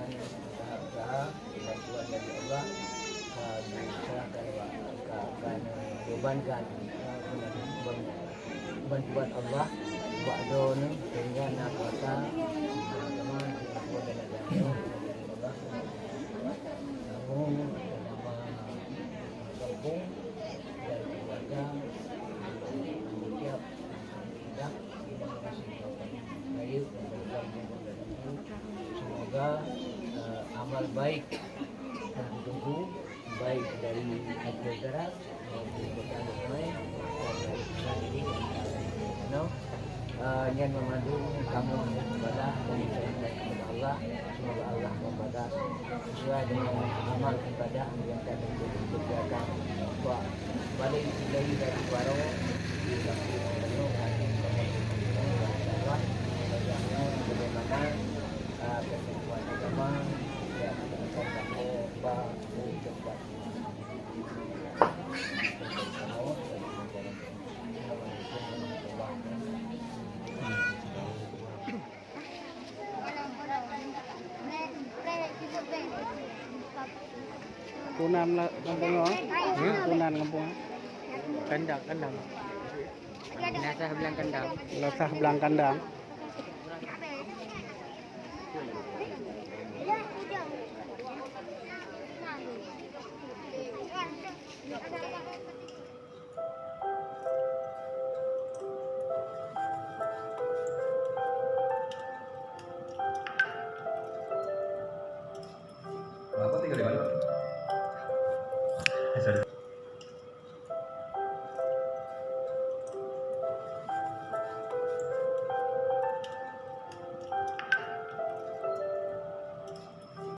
dengan usaha-usaha bantuan dari Allah bisa akan bebankan bantuan Allah buat dona sehingga nak kata sama buat dan ada Allah namun nama kampung dan keluarga siap tidak baik semoga amal baik dan ditunggu baik dari Aceh Utara maupun Kota Lumai dan dari yang memandu kamu kepada dan kepada Allah. Semoga Allah membalas sesuai dengan amal ibadah yang kami kerjakan. Balik dari baru di waktu penuh hati Allah bagaimana ketentuan agama yang akan kamu cepat. Punan kampungnya, punan kampungnya, kandang. Nasah bilang kandang. Lasah belang kandang. Bapak tinggal di mana? Sorry.